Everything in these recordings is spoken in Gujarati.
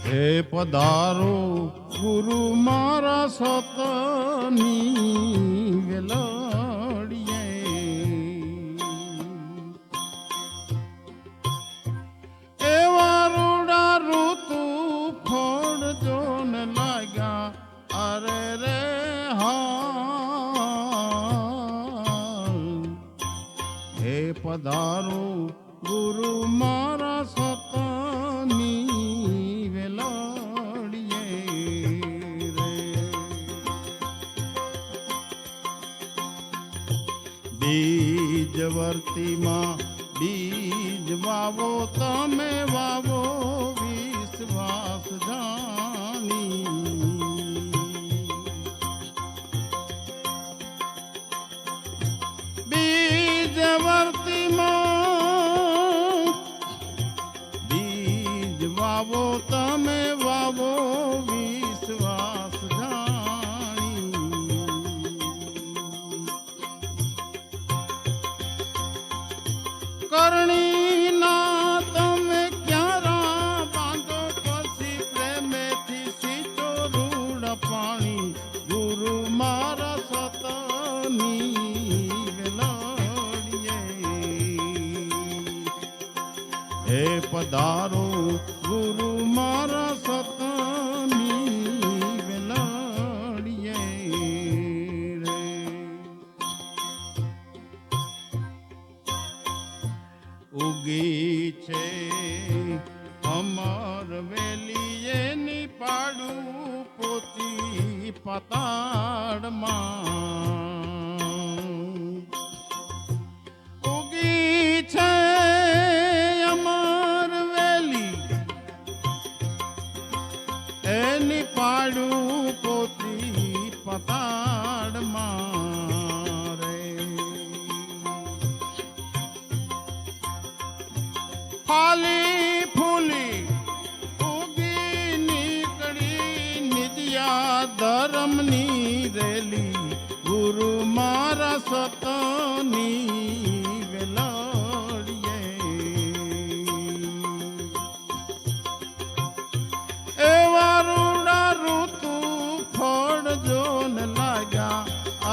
હે પધારો ગુરુ મારા સતની વેલડીએ એવા રૂડા ઋતુ ફળ જોન લાગ્યા અરે રે હા હે પધારો ગુરુ મારા સતની વેલડીએ રે બીજ વર્તીમાં બીજ વાવો તમે વાવો વિશ્વાસ જાની બીજ વર્તીમાં બીજ વાવો તમે વાવો વિશ્વાસ જાણી કરણી ના તમે ક્યારા બાંધો પછી પ્રેમેથી સીચો રૂડ પાણી ગુરુ મારા સતની વેલડીએ હે પધારો ગુરુ મારા સતની વેલડીએ રે ઉગી છે અમર વેલીએ ની પાડું પોતી પતાડમાં ઉગી છે અમર વેલી એની પાડું પોતી પતાડમાં રે ફાલી ફૂલી ઉગી નીકળી નિત્યા ધર્મની રેલી ગુરુ મારા સતની વેલડીએ એવા રૂડા ઋતુ ફળ જોન લાગ્યા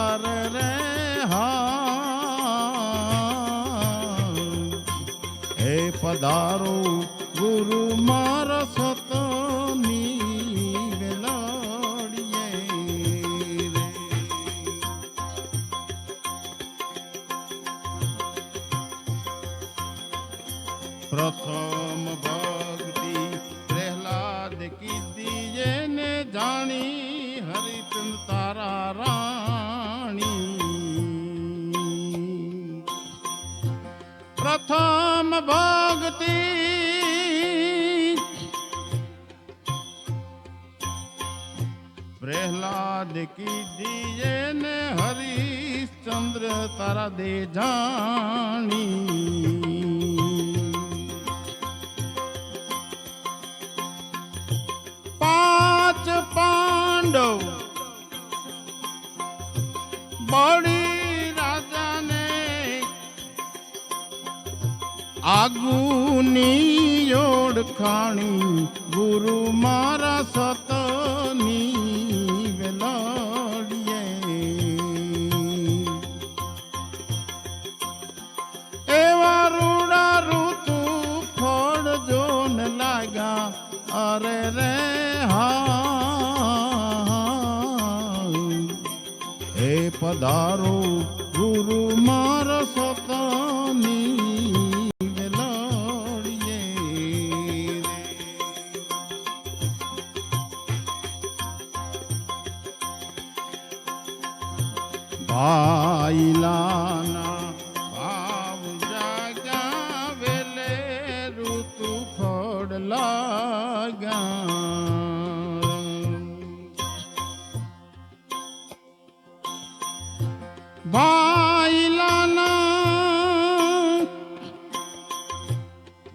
અરે રે હા હે પધારો ગુરુ મારા સતની વેલડીએ રે પ્રથમ ભક્તિ પ્રહલાદ કીધી એને જાણી હરિચંદ તારા રાણી પ્રથમ ભક્તિ પ્રહલાદ કીધી એને હરિશ્ચંદ્ર તારા દે જાણી પાંચ પાંડવ બળી રાજાને આગુની ઓળખાણી ગુરુ મારા સતની વેલડીએ એવા રૂડા ઋતુ ફળ જોન લાગ્યા અરે રે હા હે પધારો ગુરુ મારા સતની વેલડીએ રે ભાઈલાના ભાવ જાગ્યા વેલે ઋતુ ફળ લાગ્યા ભાઈલાના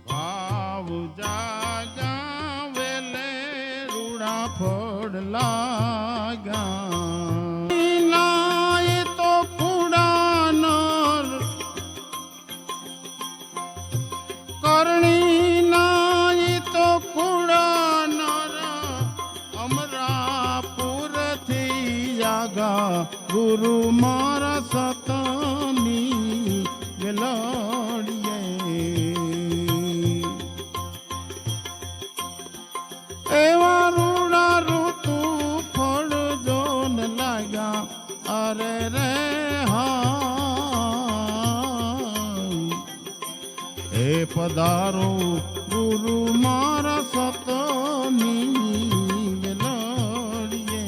ભાવ જાગ્યા વેલે રૂડા ફળ લાગ્યા કરણી નાઈ તો કુડા નર ગુરુ મારા સતની વેલડીએ એવા રૂડા ઋતુ ફળ જોન લાગ્યા અરે રે હે પધારો ગુરુ મારા સતની વેલડીએ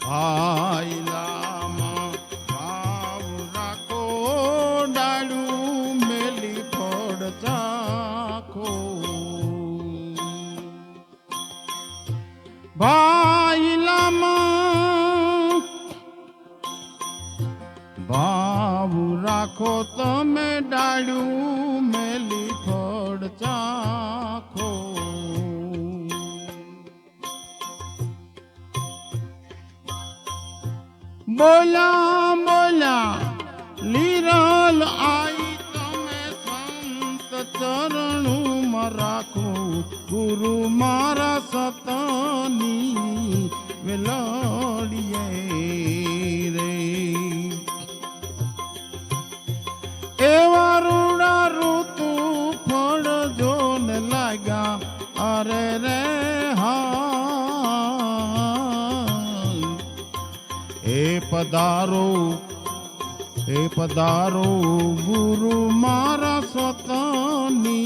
ભાઈ લામાં ભાવ રાખો ડાળું મેલી ફળ ચાખો ભાઈ લામાં ભાવ રાખો તમે ડાળું મેલી ફળ ચાખો બોલા બોલા લીરલ આઈ તમે સંત ચરણુમાં રાખો ગુરુ મારા સતની વેલડીએ રે એવા રૂડા ઋતુ ફળ જોન લાગ્યા અરે રે હે પધારો ગુરુ મારા સતની